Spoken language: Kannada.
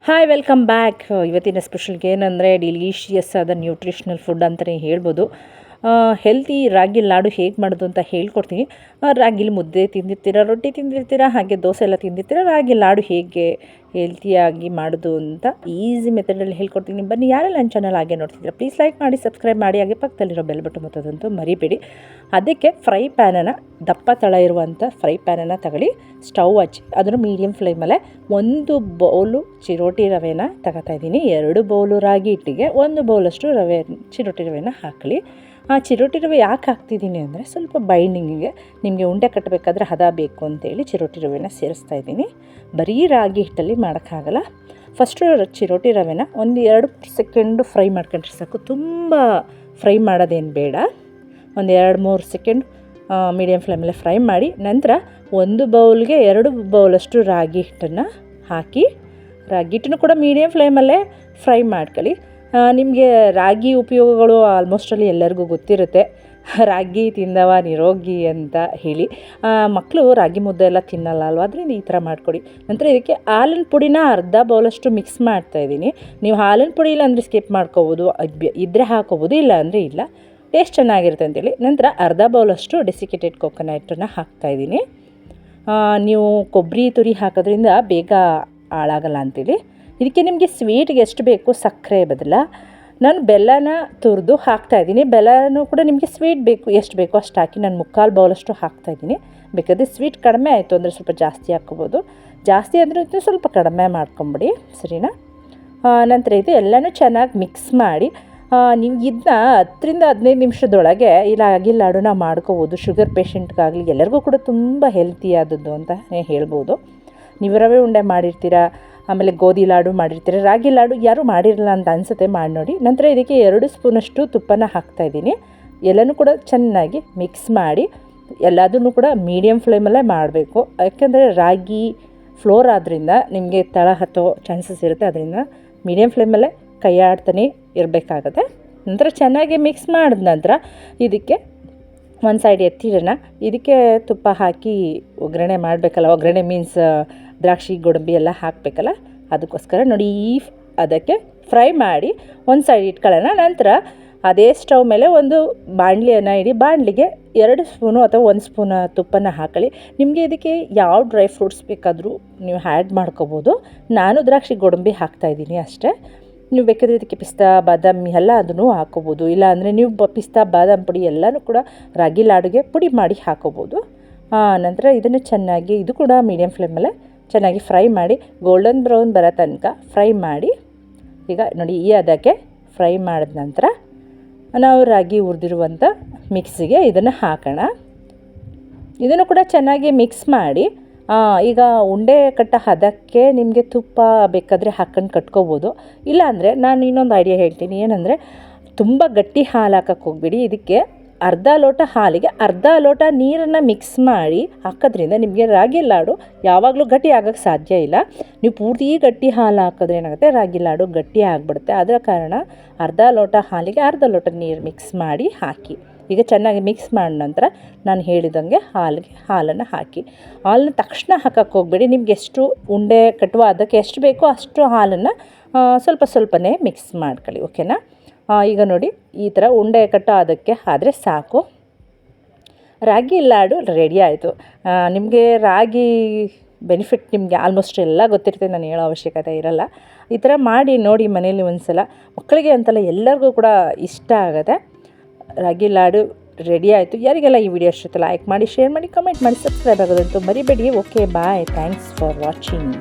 Hi welcome back. ಇವತ್ತಿನ ಸ್ಪೆಷಲ್ಗೆ ಏನಂದರೆ ಡಿಲೀಷಿಯಸ್ ಆದ ನ್ಯೂಟ್ರಿಷನಲ್ ಫುಡ್ ಅಂತಲೇ ಹೇಳ್ಬೋದು. ಹೆಲ್ತಿ ರಾಗಿ ಲಾಡು ಹೇಗೆ ಮಾಡೋದು ಅಂತ ಹೇಳ್ಕೊಡ್ತೀನಿ. ರಾಗಿಲಿ ಮುದ್ದೆ ತಿಂದಿರ್ತೀರ, ರೊಟ್ಟಿ ತಿಂದಿರ್ತೀರ, ಹಾಗೆ ದೋಸೆ ಎಲ್ಲ ತಿಂದಿರ್ತೀರ. ರಾಗಿ ಲಾಡು ಹೇಗೆ ಹೆಲ್ತಿಯಾಗಿ ಮಾಡೋದು ಅಂತ ಈಸಿ ಮೆಥಡಲ್ಲಿ ಹೇಳ್ಕೊಡ್ತೀನಿ. ಬನ್ನಿ, ಯಾರೆಲ್ಲ ನನ್ನ ಚಾನಲ್ ಹಾಗೆ ನೋಡ್ತಿದ್ದೀರಾ ಪ್ಲೀಸ್ ಲೈಕ್ ಮಾಡಿ, ಸಬ್ಸ್ಕ್ರೈಬ್ ಮಾಡಿ, ಹಾಗೆ ಪಕ್ಕದಲ್ಲಿರೋ ಬೆಲ್ ಬಟನ್ ಒತ್ತೋದಂತೂ ಮರಿಬೇಡಿ. ಅದಕ್ಕೆ ಫ್ರೈ ಪ್ಯಾನನ್ನು, ದಪ್ಪ ತಳ ಇರುವಂಥ ಫ್ರೈ ಪ್ಯಾನನ್ನು ತಗೊಳ್ಳಿ, ಸ್ಟವ್ ಹಚ್ಚಿ ಅದನ್ನು ಮೀಡಿಯಮ್ ಫ್ಲೇಮಲ್ಲೇ 1 ಬೌಲು ಚಿರೋಟಿ ರವೆನ ತಗೋತಾ ಇದ್ದೀನಿ. 2 ಬೌಲು ರಾಗಿ ಹಿಟ್ಟಿಗೆ 1 ಬೌಲಷ್ಟು ಚಿರೋಟಿ ರವೆನ ಹಾಕಲಿ. ಆ ಚಿರೋಟಿ ರವೆ ಯಾಕೆ ಹಾಕ್ತಿದ್ದೀನಿ ಅಂದರೆ ಸ್ವಲ್ಪ ಬೈಂಡಿಂಗಿಗೆ, ನಿಮಗೆ ಉಂಡೆ ಕಟ್ಟಬೇಕಾದ್ರೆ ಹದ ಬೇಕು ಅಂತೇಳಿ ಚಿರೋಟಿ ರವೆನ ಸೇರಿಸ್ತಾ ಇದ್ದೀನಿ. ಬರೀ ರಾಗಿ ಹಿಟ್ಟಲ್ಲಿ ಮಾಡೋಕ್ಕಾಗಲ್ಲ. ಫಸ್ಟು ಚಿರೋಟಿ ರವೆನ 1-2 ಸೆಕೆಂಡು ಫ್ರೈ ಮಾಡ್ಕೊಂಡ್ರೆ ಸಾಕು. ತುಂಬ ಫ್ರೈ ಮಾಡೋದೇನು ಬೇಡ. 1-2-3 ಸೆಕೆಂಡ್ ಮೀಡಿಯಮ್ ಫ್ಲೇಮಲ್ಲೇ ಫ್ರೈ ಮಾಡಿ, ನಂತರ 1 ಬೌಲ್ಗೆ 2 ಬೌಲಷ್ಟು ರಾಗಿ ಹಿಟ್ಟನ್ನು ಹಾಕಿ, ರಾಗಿ ಹಿಟ್ಟನ್ನು ಕೂಡ ಮೀಡಿಯಮ್ ಫ್ಲೇಮಲ್ಲೇ ಫ್ರೈ ಮಾಡ್ಕೊಳ್ಳಿ. ನಿಮಗೆ ರಾಗಿ ಉಪಯೋಗಗಳು ಆಲ್ಮೋಸ್ಟಲ್ಲಿ ಎಲ್ಲರಿಗೂ ಗೊತ್ತಿರುತ್ತೆ. ರಾಗಿ ತಿಂದವ ನಿರೋಗಿ ಅಂತ ಹೇಳಿ. ಮಕ್ಕಳು ರಾಗಿ ಮುದ್ದೆ ಎಲ್ಲ ತಿನ್ನಲ್ಲ ಅಲ್ವ, ಅದರಿಂದ ಈ ಥರ ಮಾಡಿಕೊಡಿ. ನಂತರ ಇದಕ್ಕೆ ಹಾಲಿನ ಪುಡಿನ ಅರ್ಧ ಬೌಲಷ್ಟು ಮಿಕ್ಸ್ ಮಾಡ್ತಾಯಿದ್ದೀನಿ. ನೀವು ಹಾಲಿನ ಪುಡಿ ಇಲ್ಲ ಅಂದರೆ ಸ್ಕಿಪ್ ಮಾಡ್ಕೋಬೋದು, ಇದ್ದರೆ ಹಾಕೋಬೋದು, ಇಲ್ಲ ಅಂದರೆ ಇಲ್ಲ. ಟೇಸ್ಟ್ ಚೆನ್ನಾಗಿರುತ್ತೆ ಅಂತೇಳಿ ನಂತರ ಅರ್ಧ ಬೌಲಷ್ಟು ಡೆಸಿಕೇಟೆಡ್ ಕೊಕೊನಟನ್ನು ಹಾಕ್ತಾಯಿದ್ದೀನಿ. ನೀವು ಕೊಬ್ಬರಿ ತುರಿ ಹಾಕೋದ್ರಿಂದ ಬೇಗ ಹಾಳಾಗಲ್ಲ ಅಂತೇಳಿ. ಇದಕ್ಕೆ ನಿಮಗೆ ಸ್ವೀಟ್ಗೆ ಎಷ್ಟು ಬೇಕು ಸಕ್ಕರೆ ಬದಲ ನಾನು ಬೆಲ್ಲನ ತುರಿದು ಹಾಕ್ತಾಯಿದ್ದೀನಿ. ಬೆಲ್ಲನೂ ಕೂಡ ನಿಮಗೆ ಸ್ವೀಟ್ ಬೇಕು ಎಷ್ಟು ಬೇಕೋ ಅಷ್ಟು ಹಾಕಿ, ನಾನು 3/4 ಬೌಲಷ್ಟು ಹಾಕ್ತಾಯಿದ್ದೀನಿ. ಬೇಕಾದರೆ ಸ್ವೀಟ್ ಕಡಿಮೆ ಆಯಿತು ಅಂದರೆ ಸ್ವಲ್ಪ ಜಾಸ್ತಿ ಹಾಕ್ಕೋಬೋದು, ಜಾಸ್ತಿ ಅಂದರೆ ಸ್ವಲ್ಪ ಕಡಿಮೆ ಮಾಡ್ಕೊಂಬಿಡಿ, ಸರಿನಾ. ನಂತರ ಇದು ಎಲ್ಲನೂ ಚೆನ್ನಾಗಿ ಮಿಕ್ಸ್ ಮಾಡಿ, ನೀವು ಇದನ್ನ 10-15 ನಿಮಿಷದೊಳಗೆ ರಾಗಿ ಲಾಡುನ ಮಾಡ್ಕೋಬೋದು. ಶುಗರ್ ಪೇಷಂಟ್ಗಾಗಲಿ ಎಲ್ಲರಿಗೂ ಕೂಡ ತುಂಬ ಹೆಲ್ತಿಯಾದದ್ದು ಅಂತ ಹೇಳ್ಬೋದು. ನೀವು ರವೆ ಉಂಡೆ ಮಾಡಿರ್ತೀರ, ಆಮೇಲೆ ಗೋಧಿ ಲಾಡು ಮಾಡಿರ್ತೀರ, ರಾಗಿ ಲಾಡು ಯಾರೂ ಮಾಡಿರಲ್ಲ ಅಂತ ಅನಿಸುತ್ತೆ, ಮಾಡಿ ನೋಡಿ. ನಂತರ ಇದಕ್ಕೆ 2 ಸ್ಪೂನಷ್ಟು ತುಪ್ಪನ ಹಾಕ್ತಾಯಿದ್ದೀನಿ. ಎಲ್ಲನೂ ಕೂಡ ಚೆನ್ನಾಗಿ ಮಿಕ್ಸ್ ಮಾಡಿ, ಎಲ್ಲದನ್ನು ಕೂಡ ಮೀಡಿಯಮ್ ಫ್ಲೇಮಲ್ಲೇ ಮಾಡಬೇಕು. ಯಾಕೆಂದರೆ ರಾಗಿ ಫ್ಲೋರ್ ಆದ್ದರಿಂದ ನಿಮಗೆ ತಳ ಹತ್ತೋ ಚಾನ್ಸಸ್ ಇರುತ್ತೆ, ಅದರಿಂದ ಮೀಡಿಯಮ್ ಫ್ಲೇಮಲ್ಲೇ ಕೈ ಆಡ್ತಾನೆ ಇರಬೇಕಾಗತ್ತೆ. ನಂತರ ಚೆನ್ನಾಗಿ ಮಿಕ್ಸ್ ಮಾಡಿದ ನಂತರ ಇದಕ್ಕೆ ಒಂದು ಸೈಡ್ ಎತ್ತಿಡೋಣ. ಇದಕ್ಕೆ ತುಪ್ಪ ಹಾಕಿ ಒಗ್ಗರಣೆ ಮಾಡಬೇಕಲ್ಲ. ಒಗ್ಗರಣೆ ಮೀನ್ಸ್ ದ್ರಾಕ್ಷಿ ಗೋಡಂಬಿ ಎಲ್ಲ ಹಾಕಬೇಕಲ್ಲ, ಅದಕ್ಕೋಸ್ಕರ ನೋಡಿ ಅದಕ್ಕೆ ಫ್ರೈ ಮಾಡಿ ಒಂದು ಸೈಡ್ ಇಟ್ಕೊಳ್ಳೋಣ. ನಂತರ ಅದೇ ಸ್ಟವ್ ಮೇಲೆ ಒಂದು ಬಾಣಲಿಯನ್ನು ಇಡಿ. ಬಾಣಲಿಗೆ 2 ಸ್ಪೂನು ಅಥವಾ 1 ಸ್ಪೂನ್ ತುಪ್ಪನ ಹಾಕೊಳ್ಳಿ. ನಿಮಗೆ ಇದಕ್ಕೆ ಯಾವ ಡ್ರೈ ಫ್ರೂಟ್ಸ್ ಬೇಕಾದರೂ ನೀವು ಆ್ಯಡ್ ಮಾಡ್ಕೋಬೋದು. ನಾನು ದ್ರಾಕ್ಷಿ ಗೋಡಂಬಿ ಹಾಕ್ತಾಯಿದ್ದೀನಿ ಅಷ್ಟೇ. ನೀವು ಬೇಕಾದರೆ ಇದಕ್ಕೆ ಪಿಸ್ತಾ ಬಾದಾಮಿ ಎಲ್ಲ ಅದನ್ನು ಹಾಕೋಬೋದು, ಇಲ್ಲ ಅಂದರೆ ನೀವು ಪಿಸ್ತಾ ಬಾದಾಮಿ ಪುಡಿ ಎಲ್ಲನೂ ಕೂಡ ರಾಗಿ ಲಾಡುಗೆ ಪುಡಿ ಮಾಡಿ ಹಾಕೋಬೋದು. ನಂತರ ಇದನ್ನು ಚೆನ್ನಾಗಿ, ಇದು ಕೂಡ ಮೀಡಿಯಮ್ ಫ್ಲೇಮಲ್ಲೇ ಚೆನ್ನಾಗಿ ಫ್ರೈ ಮಾಡಿ, ಗೋಲ್ಡನ್ ಬ್ರೌನ್ ಬರೋ ತನಕ ಫ್ರೈ ಮಾಡಿ. ಈಗ ನೋಡಿ ಅದಕ್ಕೆ ಫ್ರೈ ಮಾಡಿದ ನಂತರ ನಾವು ರಾಗಿ ಹುರಿದಿರುವಂಥ ಮಿಕ್ಸಿಗೆ ಇದನ್ನು ಹಾಕೋಣ. ಇದನ್ನು ಕೂಡ ಚೆನ್ನಾಗಿ ಮಿಕ್ಸ್ ಮಾಡಿ, ಈಗ ಉಂಡೆ ಕಟ್ಟ ಹದಕ್ಕೆ ನಿಮಗೆ ತುಪ್ಪ ಬೇಕಾದರೆ ಹಾಕ್ಕೊಂಡು ಕಟ್ಕೋಬೋದು. ಇಲ್ಲಾಂದರೆ ನಾನು ಇನ್ನೊಂದು ಐಡಿಯಾ ಹೇಳ್ತೀನಿ, ಏನಂದರೆ ತುಂಬ ಗಟ್ಟಿ ಹಾಲು ಹಾಕಕ್ಕೆ ಹೋಗ್ಬಿಡಿ. ಇದಕ್ಕೆ ಅರ್ಧ ಲೋಟ ಹಾಲಿಗೆ ಅರ್ಧ ಲೋಟ ನೀರನ್ನು ಮಿಕ್ಸ್ ಮಾಡಿ ಹಾಕೋದ್ರಿಂದ ನಿಮಗೆ ರಾಗಿ ಲಾಡು ಯಾವಾಗಲೂ ಗಟ್ಟಿ ಆಗೋಕ್ಕೆ ಸಾಧ್ಯ ಇಲ್ಲ. ನೀವು ಪೂರ್ತಿ ಗಟ್ಟಿ ಹಾಲು ಹಾಕಿದ್ರೆ ಏನಾಗುತ್ತೆ, ರಾಗಿ ಲಾಡು ಗಟ್ಟಿ ಆಗಿಬಿಡುತ್ತೆ. ಅದರ ಕಾರಣ ಅರ್ಧ ಲೋಟ ಹಾಲಿಗೆ ಅರ್ಧ ಲೋಟ ನೀರು ಮಿಕ್ಸ್ ಮಾಡಿ ಹಾಕಿ. ಈಗ ಚೆನ್ನಾಗಿ ಮಿಕ್ಸ್ ಮಾಡಿದ ನಂತರ ನಾನು ಹೇಳಿದಂಗೆ ಹಾಲನ್ನು ಹಾಕಿ. ಹಾಲನ್ನ ತಕ್ಷಣ ಹಾಕಕ್ಕೆ ಹೋಗಬೇಡಿ. ನಿಮ್ಗೆ ಎಷ್ಟು ಉಂಡೆ ಕಟ್ಟುವ ಅದಕ್ಕೆ ಎಷ್ಟು ಬೇಕೋ ಅಷ್ಟು ಹಾಲನ್ನು ಸ್ವಲ್ಪನೇ ಮಿಕ್ಸ್ ಮಾಡ್ಕೊಳ್ಳಿ, ಓಕೆನಾ. ಈಗ ನೋಡಿ ಈ ಥರ ಉಂಡೆ ಕಟ್ಟೋ ಅದಕ್ಕೆ ಆದರೆ ಸಾಕು. ರಾಗಿ ಲಾಡು ರೆಡಿ ಆಯಿತು. ನಿಮಗೆ ರಾಗಿ ಬೆನಿಫಿಟ್ ನಿಮಗೆ ಆಲ್ಮೋಸ್ಟ್ ಎಲ್ಲ ಗೊತ್ತಿರ್ತದೆ, ನಾನು ಹೇಳೋ ಅವಶ್ಯಕತೆ ಇರಲ್ಲ. ಈ ಥರ ಮಾಡಿ ನೋಡಿ ಮನೇಲಿ ಒಂದು ಸಲ. ಮಕ್ಕಳಿಗೆ ಅಂತಲ್ಲ, ಎಲ್ಲರಿಗೂ ಕೂಡ ಇಷ್ಟ ಆಗುತ್ತೆ. ರಾಗಿ ಲಾಡು ರೆಡಿ ಆಯಿತು. ಯಾರಿಗೆಲ್ಲ ಈ ವಿಡಿಯೋ ಇಷ್ಟ ಲೈಕ್ ಮಾಡಿ, ಶೇರ್ ಮಾಡಿ, ಕಮೆಂಟ್ ಮಾಡಿ, ಸಬ್ಸ್ಕ್ರೈಬ್ ಆಗೋದಂತೂ ಮರಿಬೇಡಿ. Okay, bye, thanks for watching.